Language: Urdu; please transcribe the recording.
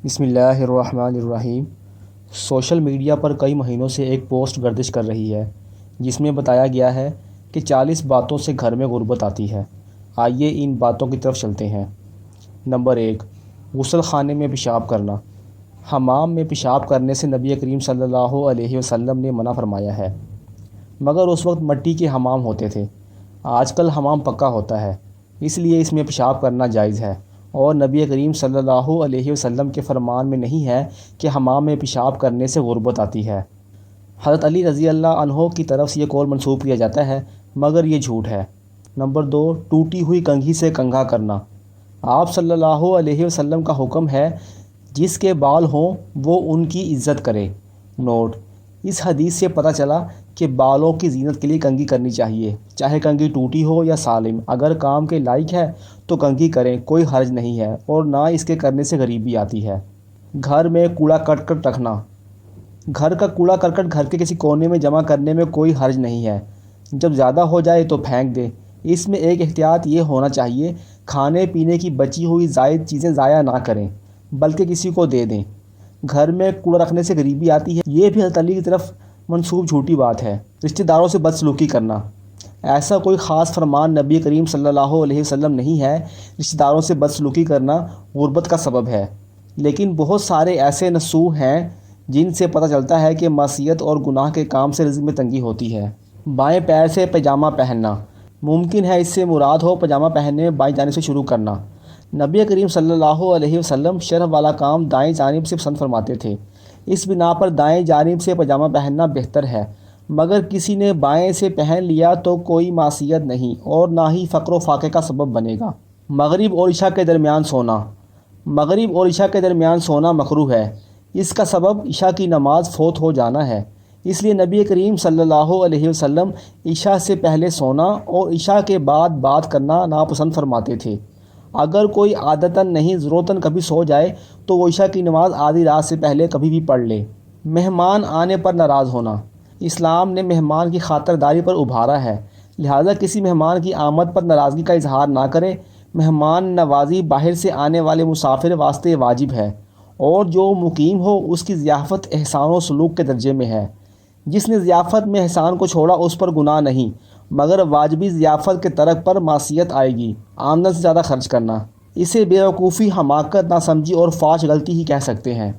بسم اللہ الرحمن الرحیم۔ سوشل میڈیا پر کئی مہینوں سے ایک پوسٹ گردش کر رہی ہے جس میں بتایا گیا ہے کہ 40 باتوں سے گھر میں غربت آتی ہے۔ آئیے ان باتوں کی طرف چلتے ہیں۔ نمبر 1، غسل خانے میں پیشاب کرنا۔ حمام میں پیشاب کرنے سے نبی کریم صلی اللہ علیہ وسلم نے منع فرمایا ہے، مگر اس وقت مٹی کے حمام ہوتے تھے۔ آج کل حمام پکا ہوتا ہے، اس لیے اس میں پیشاب کرنا جائز ہے، اور نبی کریم صلی اللہ علیہ وسلم کے فرمان میں نہیں ہے کہ حمام میں پیشاب کرنے سے غربت آتی ہے۔ حضرت علی رضی اللہ عنہ کی طرف سے یہ قول منسوب کیا جاتا ہے، مگر یہ جھوٹ ہے۔ نمبر 2، ٹوٹی ہوئی کنگھی سے کنگھا کرنا۔ آپ صلی اللہ علیہ وسلم کا حکم ہے جس کے بال ہوں وہ ان کی عزت کرے۔ نوٹ: اس حدیث سے پتہ چلا کہ بالوں کی زینت کے لیے کنگھی کرنی چاہیے، چاہے کنگھی ٹوٹی ہو یا سالم۔ اگر کام کے لائق ہے تو کنگھی کریں، کوئی حرج نہیں ہے، اور نہ اس کے کرنے سے غریبی آتی ہے۔ گھر میں کوڑا کرکٹ رکھنا۔ گھر کا کوڑا کرکٹ گھر کے کسی کونے میں جمع کرنے میں کوئی حرج نہیں ہے، جب زیادہ ہو جائے تو پھینک دیں۔ اس میں ایک احتیاط یہ ہونا چاہیے، کھانے پینے کی بچی ہوئی زائد چیزیں ضائع نہ کریں بلکہ کسی کو دے دیں۔ گھر میں کوڑا رکھنے سے غریبی آتی ہے، یہ بھی حضرت علی کی طرف منسوب جھوٹی بات ہے۔ رشتہ داروں سے بدسلوکی کرنا۔ ایسا کوئی خاص فرمان نبی کریم صلی اللہ علیہ وسلم نہیں ہے۔ رشتہ داروں سے بدسلوکی کرنا غربت کا سبب ہے، لیکن بہت سارے ایسے نصوح ہیں جن سے پتہ چلتا ہے کہ معصیت اور گناہ کے کام سے رزق میں تنگی ہوتی ہے۔ بائیں پیر سے پائجامہ پہننا۔ ممکن ہے اس سے مراد ہو پائجامہ پہننے میں بائیں جانب سے شروع کرنا۔ نبی کریم صلی اللہ علیہ وسلم شرف والا کام دائیں جانب سے پسند فرماتے تھے، اس بنا پر دائیں جانب سے پائجامہ پہننا بہتر ہے، مگر کسی نے بائیں سے پہن لیا تو کوئی معصیت نہیں اور نہ ہی فقر و فاقے کا سبب بنے گا۔ مغرب اور عشاء کے درمیان سونا۔ مغرب اور عشاء کے درمیان سونا مکروہ ہے، اس کا سبب عشاء کی نماز فوت ہو جانا ہے، اس لیے نبی کریم صلی اللہ علیہ وسلم عشاء سے پہلے سونا اور عشاء کے بعد بات کرنا ناپسند فرماتے تھے۔ اگر کوئی عادتاً نہیں ضرورتاً کبھی سو جائے تو وہ عشاء کی نماز آدھی رات سے پہلے کبھی بھی پڑھ لے۔ مہمان آنے پر ناراض ہونا۔ اسلام نے مہمان کی خاطرداری پر ابھارا ہے، لہذا کسی مہمان کی آمد پر ناراضگی کا اظہار نہ کریں۔ مہمان نوازی باہر سے آنے والے مسافر واسطے واجب ہے، اور جو مقیم ہو اس کی ضیافت احسان و سلوک کے درجے میں ہے۔ جس نے ضیافت میں احسان کو چھوڑا اس پر گناہ نہیں، مگر واجبی ضیافت کے ترک پر معصیت آئے گی۔ آمدن سے زیادہ خرچ کرنا، اسے بیوقوفی، حماقت، ناسمجھی اور فحش غلطی ہی کہہ سکتے ہیں۔